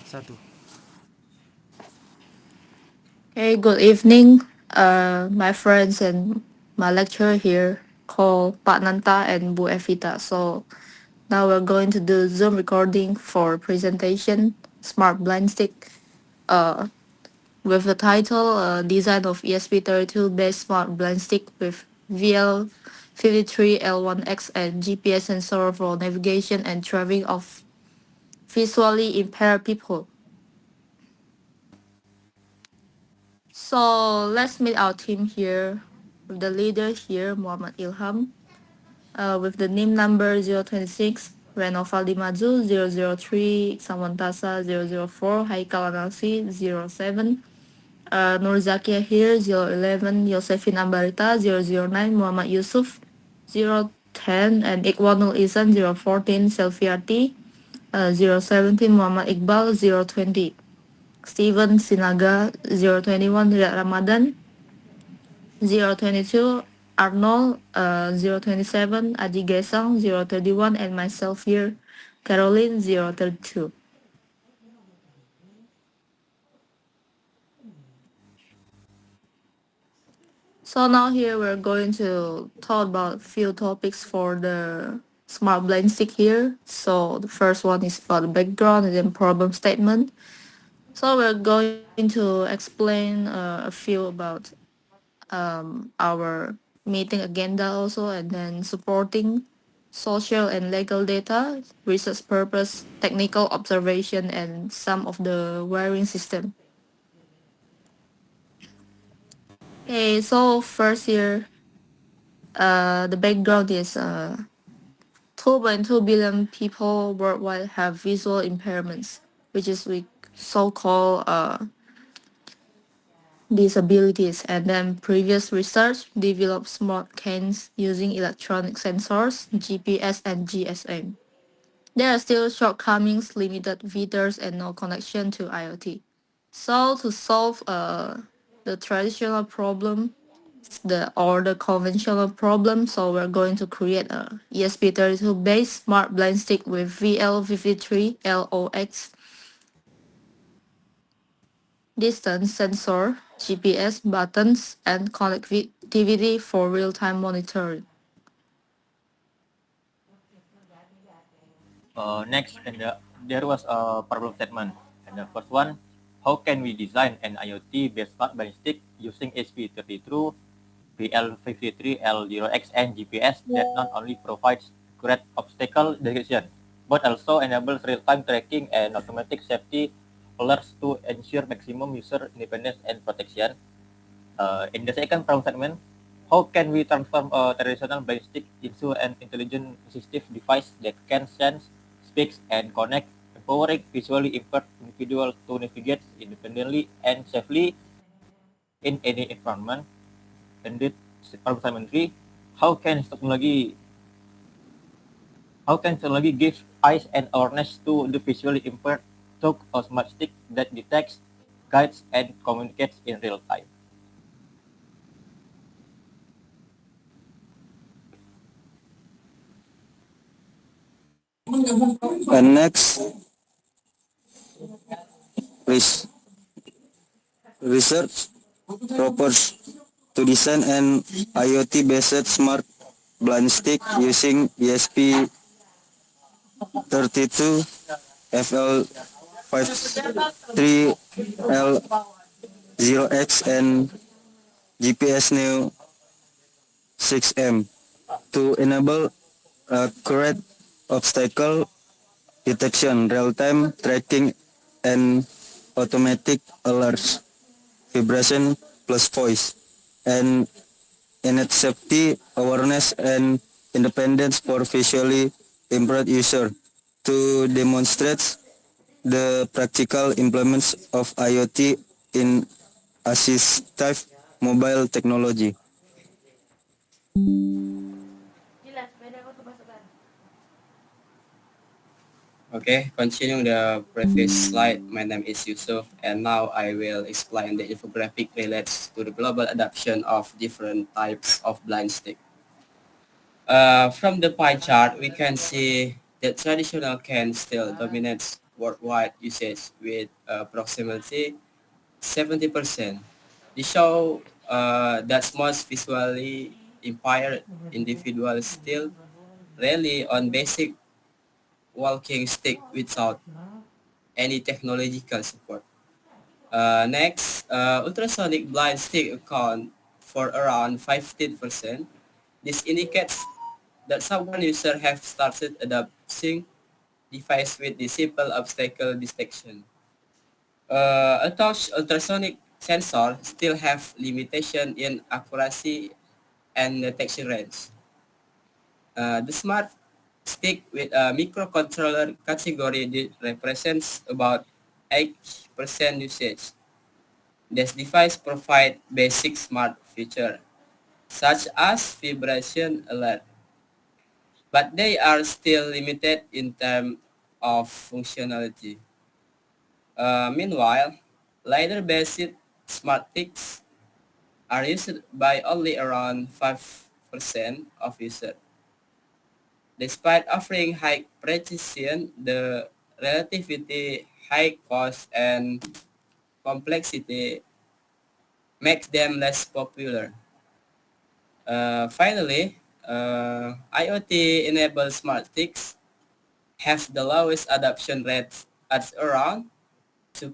Satu. Hey, good evening, my friends and my lecturer here called Pak Nanta and Bu Evita. So now we're going to do Zoom recording for presentation Smart Blind Stick uh, with the title Design of ESP32 based Smart Blind Stick with VL53L1X and GPS sensor for navigation and driving of visually impaired people. So let's meet our team here with the leader here, Muhammad Ilham, with the name number 026, Reno Faldimazu 003, Samantasa 004, Haikal Anasi 07, Nur Zakia here 011, Yosefin Ambarita 009, Muhammad Yusuf 010, and Iqwanul Isan 014, Selfiati 017, Muhammad Iqbal 020. Steven Sinaga 021, Riyad Ramadan 022, Arnold 027, Adi Gesang 031, and myself here, Caroline 032. So now here we're going to talk about few topics for the smart blind stick here. So the first one is about the background and then problem statement. So we're going to explain a few about our meeting agenda also, and then supporting social and legal data, research purpose, technical observation, and some of the wiring system. Okay, so first here, the background is 2.2 billion people worldwide have visual impairments, which is we so-called disabilities, and then previous research developed smart cans using electronic sensors, GPS and GSM. There are still shortcomings, limited features, and no connection to IoT. So to solve the traditional problem, the conventional problem, so we're going to create a ESP32 based smart blind stick with VL53 LOX distance sensor, GPS buttons, and connectivity for real-time monitoring. Next, there was a problem statement. And the first one, how can we design an IoT-based smart blind stick using SP32, BL53L0X, and GPS that not only provides accurate obstacle detection, but also enables real-time tracking and automatic safety alerts to ensure maximum user independence and protection. In the second problem statement, how can we transform a traditional blind stick into an intelligent assistive device that can sense, speak, and connect, empowering visually impaired individuals to navigate independently and safely in any environment? And this problem statement 3, how can technology how can technology give eyes and awareness to the visually impaired through a smart stick that detects, guides, and communicates in real time? And next, res- research propose to design an IoT-based smart blind stick using ESP32 FL53L0X and GPS Neo 6M to enable accurate obstacle detection, real-time tracking, and automatic alerts, vibration plus voice, and innate safety, awareness, and independence for visually impaired user to demonstrate the practical implements of IoT in assistive mobile technology. Okay, continuing the previous slide, my name is Yusuf, and now I will explain the infographic relates to the global adoption of different types of blind stick. From the pie chart, we can see that traditional can still dominates worldwide usage with approximately 70%. This show that most visually impaired individuals still rely on basic walking stick without any technological support. Next, ultrasonic blind stick account for around 15%. This indicates that someone user have started adopting device with the simple obstacle detection. A touch ultrasonic sensor still have limitation in accuracy and detection range. The smart stick with a microcontroller category represents about 8% usage. This device provide basic smart feature such as vibration alert, but they are still limited in terms of functionality. Meanwhile, LiDAR-based smart sticks are used by only around 5% of users. Despite offering high precision, the relatively high cost and complexity makes them less popular. Finally, IoT-enabled smart sticks have the lowest adoption rate at around 2%,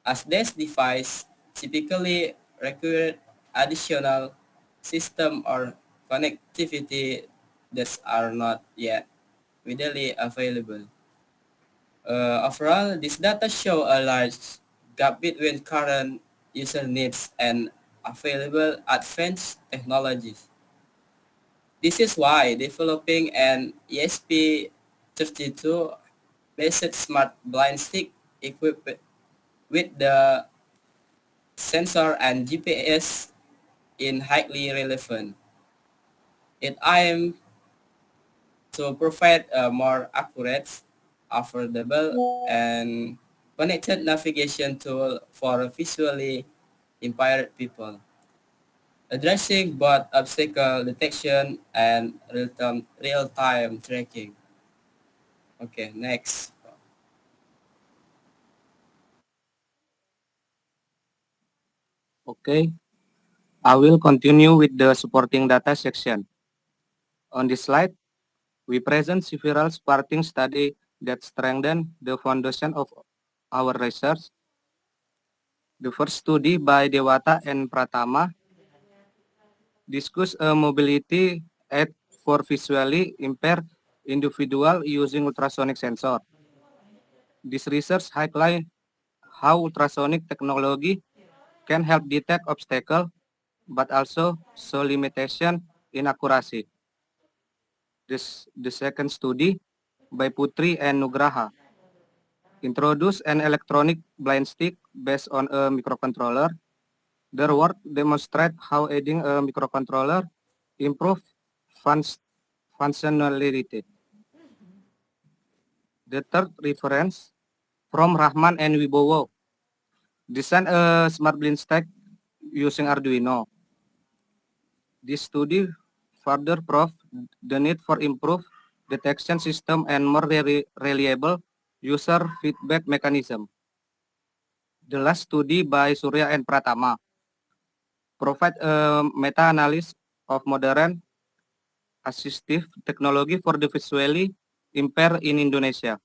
as this device typically require additional system or connectivity that are not yet widely available. Overall, this data show a large gap between current user needs and available advanced technologies. This is why developing an ESP32 based smart blind stick equipped with the sensor and GPS is highly relevant. It aims to provide a more accurate, affordable, and connected navigation tool for visually impaired people, addressing both obstacle detection and real-time tracking. Okay, next. Okay, I will continue with the supporting data section. On this slide, we present several supporting studies that strengthen the foundation of our research. The first study by Dewata and Pratama discuss a mobility aid for visually impaired individual using ultrasonic sensor. This research highlights how ultrasonic technology can help detect obstacles but also show limitation in accuracy. The second study by Putri and Nugraha introduce an electronic blind stick based on a microcontroller. Their work demonstrate how adding a microcontroller improve functionality. The third reference from Rahman and Wibowo design a smart blind stick using Arduino. This study further proved the need for improved detection system and more reliable user feedback mechanism. The last study by Surya and Pratama provide a meta-analysis of modern assistive technology for the visually impaired in Indonesia.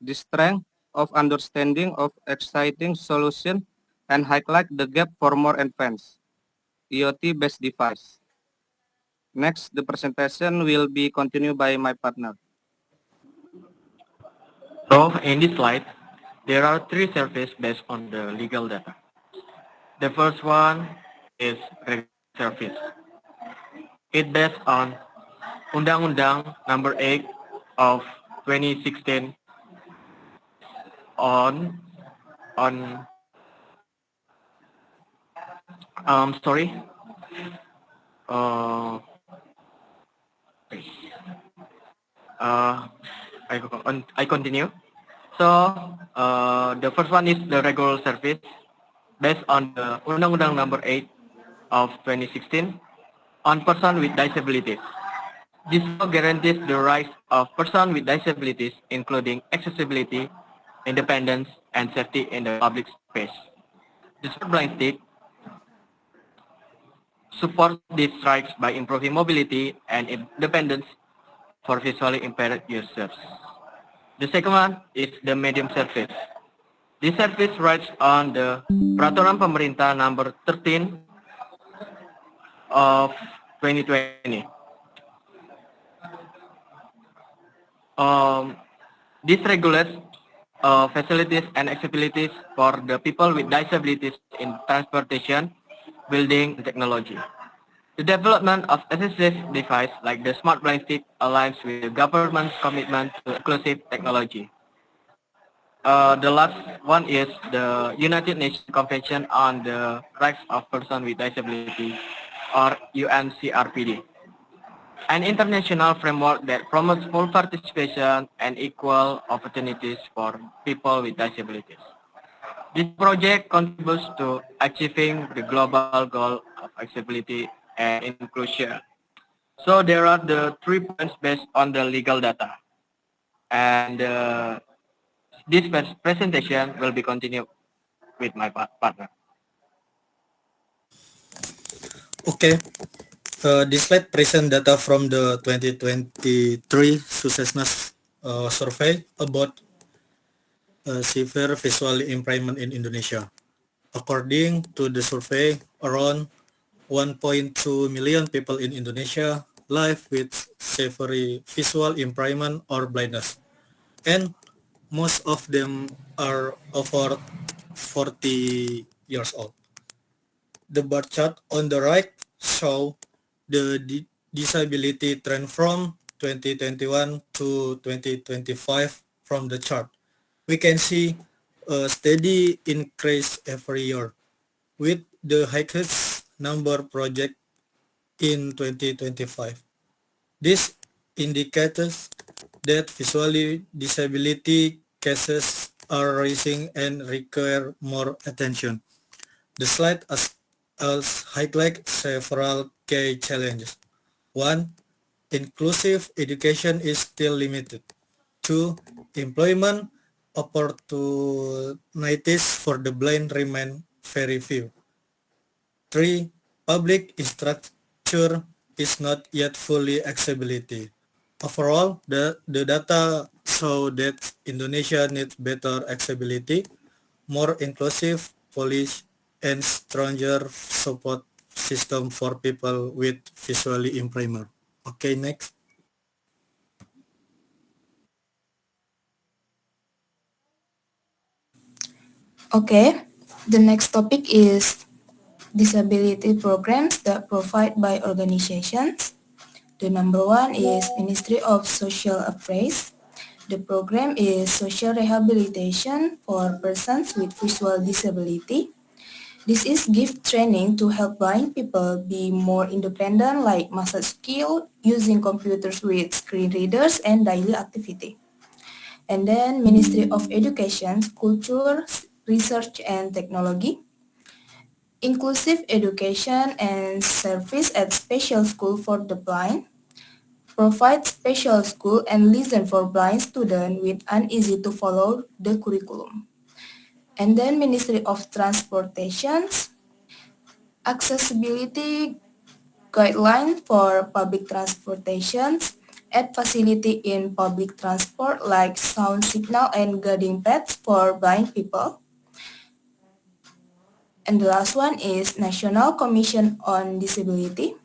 The strength of understanding of exciting solution and highlight the gap for more advanced IoT-based device. Next, the presentation will be continued by my partner. So in this slide, there are three services based on the legal data. The first one is regular service. It based on Undang-Undang Number 8 of 2016 on sorry. Uh, uh, I continue. So the first one is the regular service based on the Undang-Undang Number 8 of 2016 on person with disabilities. This law guarantees the rights of persons with disabilities, including accessibility, independence, and safety in the public space. The Smart Blind Stick supports these rights by improving mobility and independence for visually impaired users. The second one is the medium service. This service rides on the Peraturan Pemerintah Number 13 of 2020. Um, this regulates facilities and accessibilities for the people with disabilities in transportation, building, and technology. The development of assistive devices like the Smart Blind Stick aligns with the government's commitment to inclusive technology. The last one is the United Nations Convention on the Rights of Persons with Disability, or UNCRPD, an international framework that promotes full participation and equal opportunities for people with disabilities. This project contributes to achieving the global goal of accessibility and inclusion. So there are the 3 points based on the legal data. And this presentation will be continued with my partner. Okay. This slide present data from the 2023 Successness survey about severe visual impairment in Indonesia. According to the survey, around 1.2 million people in Indonesia live with severe visual impairment or blindness, and most of them are over 40 years old. The bar chart on the right show the disability trend from 2021 to 2025 from the chart. We can see a steady increase every year, with the highest number project in 2025. This indicates that visually disability cases are rising and require more attention. The slide highlights several key challenges. 1. Inclusive education is still limited. 2. Employment opportunities for the blind remain very few. 3. Public infrastructure is not yet fully accessibility. Overall, the data show that Indonesia needs better accessibility, more inclusive policy, and stronger support system for people with visually impairment. Okay, next. Okay, the next topic is disability programs that provide by organizations. The number one is Ministry of Social Affairs. The program is social rehabilitation for persons with visual disability. This is gift training to help blind people be more independent, like massage skill, using computers with screen readers, and daily activity. And then Ministry of Education, Culture, Research and Technology. Inclusive education and service at special school for the blind. Provide special school and listen for blind students with uneasy to follow the curriculum. And then Ministry of Transportations, accessibility guideline for public transportations, add facility in public transport like sound signal and guiding paths for blind people. And the last one is National Commission on Disability.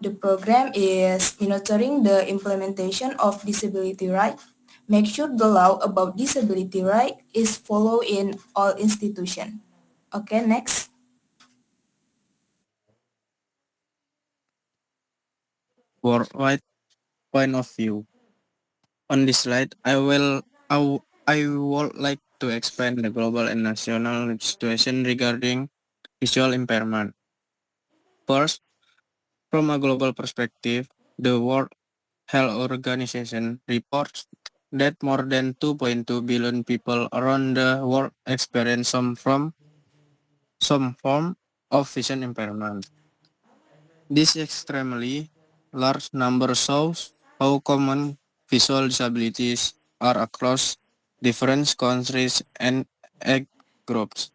The program is monitoring the implementation of disability rights. Make sure the law about disability right is followed in all institutions. Okay, next. Worldwide point of view. On this slide, I would like to explain the global and national situation regarding visual impairment. First, from a global perspective, the World Health Organization reports that more than 2.2 billion people around the world experience some form of vision impairment. This is extremely large number shows how common visual disabilities are across different countries and age groups.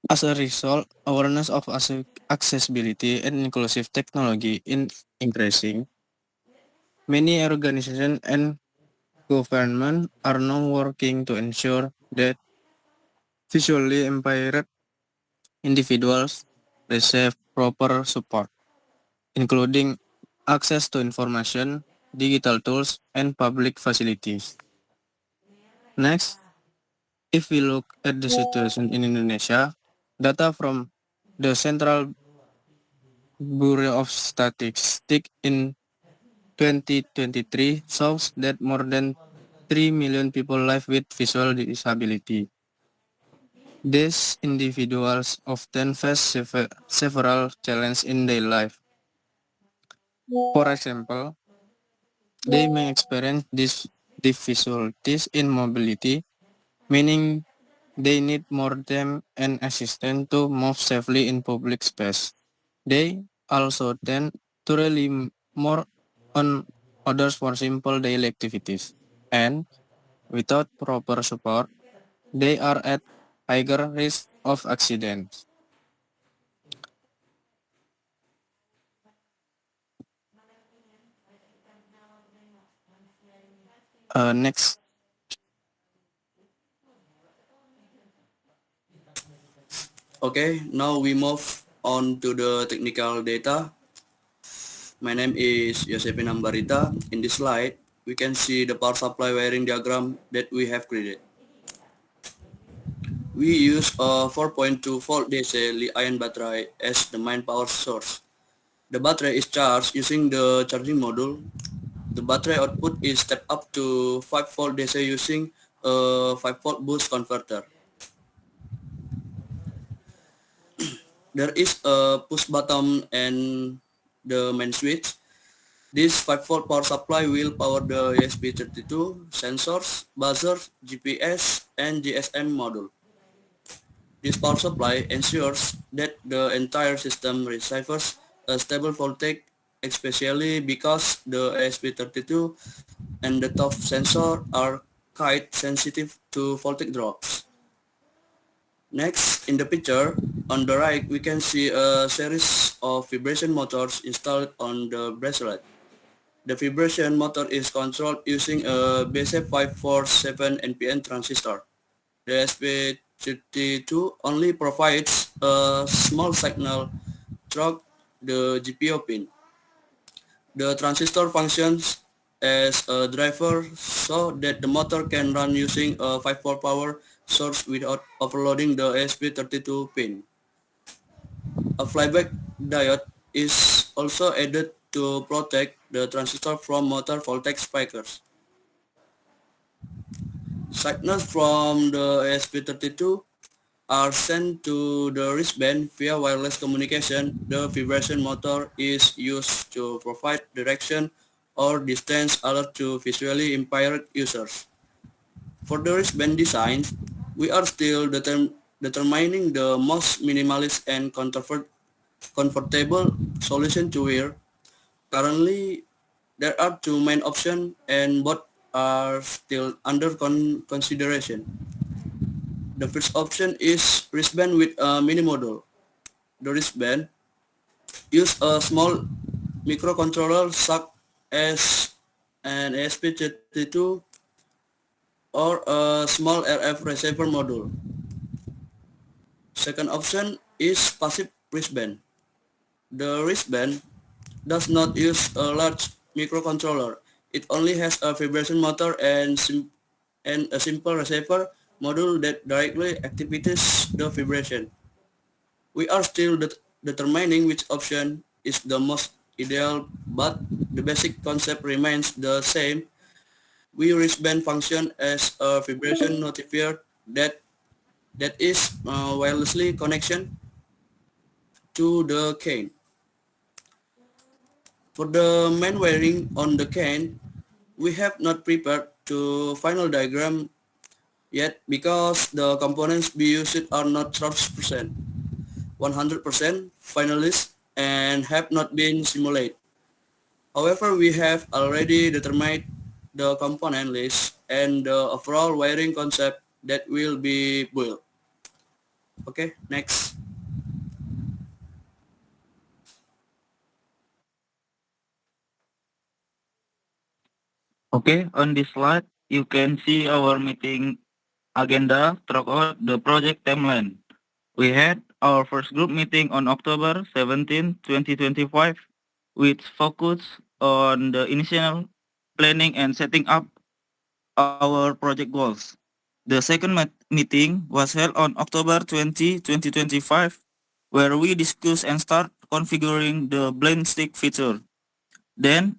As a result, awareness of accessibility and inclusive technology is increasing. Many organizations and government are now working to ensure that visually impaired individuals receive proper support, including access to information, digital tools, and public facilities. Next, if we look at the situation in Indonesia, data from the Central Bureau of Statistics in 2023 shows that more than 3 million people live with visual disability. These individuals often face several challenges in their life. For example, they may experience difficulties in mobility, meaning they need more time and assistance to move safely in public space. They also tend to rely more on others for simple daily activities. And without proper support, they are at higher risk of accidents. Next, Okay, now we move on to the technical data. My name is Josephine Ambarita. In this slide, we can see the power supply wiring diagram that we have created. We use a 4.2 volt DC Li-ion battery as the main power source. The battery is charged using the charging module. The battery output is stepped up to 5 volt DC using a 5 volt boost converter. There is a push button and the main switch. This 5 volt power supply will power the ESP32 sensors, buzzers, GPS, and GSM module. This power supply ensures that the entire system receives a stable voltage, especially because the ESP32 and the top sensor are quite sensitive to voltage drops. Next, in the picture, on the right, we can see a series of vibration motors installed on the bracelet. The vibration motor is controlled using a BSF547 NPN transistor. The SP32 only provides a small signal through the GPIO pin. The transistor functions as a driver so that the motor can run using a 5 volt power source without overloading the SP32 pin. A flyback diode is also added to protect the transistor from motor voltage spikes. Signals from the ESP32 are sent to the wristband via wireless communication. The vibration motor is used to provide direction or distance alert to visually impaired users. For the wristband design, we are still determining the most minimalist and comfortable solution to wear. Currently, there are two main options and both are still under consideration. The first option is wristband with a mini module. The wristband use a small microcontroller such as an ESP32 or a small RF receiver module. Second option is passive wristband. The wristband does not use a large microcontroller. It only has a vibration motor and a simple receiver module that directly activates the vibration. We are still determining which option is the most ideal, but the basic concept remains the same. We wristband function as a vibration notifier that is wirelessly connection to the cane. For the main wiring on the cane, we have not prepared to final diagram yet because the components we used are not 100% finalist and have not been simulated. However, we have already determined the component list and the overall wiring concept that will be built. Okay, next. Okay, on this slide, you can see our meeting agenda throughout the project timeline. We had our first group meeting on October 17, 2025, which focused on the initial planning and setting up our project goals. The second meeting was held on October 20, 2025, where we discussed and start configuring the blend stick feature. Then,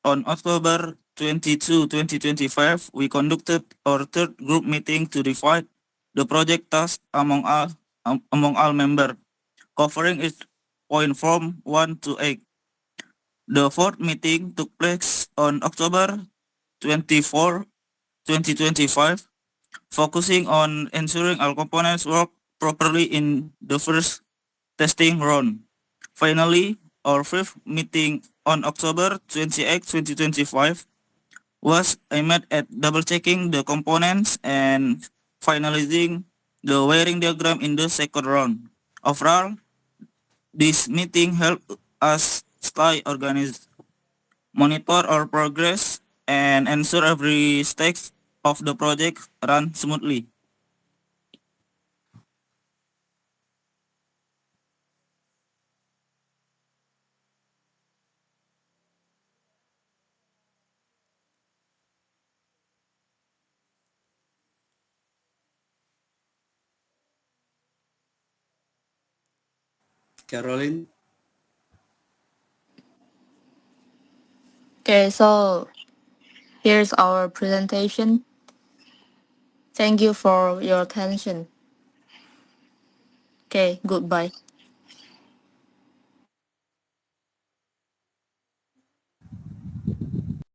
on October 22, 2025, we conducted our third group meeting to divide the project task among all members, covering each point from 1 to 8. The fourth meeting took place on October 24, 2025, focusing on ensuring all components work properly in the first testing round. Finally, our fifth meeting on October 28, 2025 was aimed at double-checking the components and finalizing the wiring diagram in the second round. Overall, this meeting helped us stay organized, monitor our progress, and ensure every stage of the project run smoothly. Caroline. Okay, so here's our presentation. Thank you for your attention. Okay, goodbye.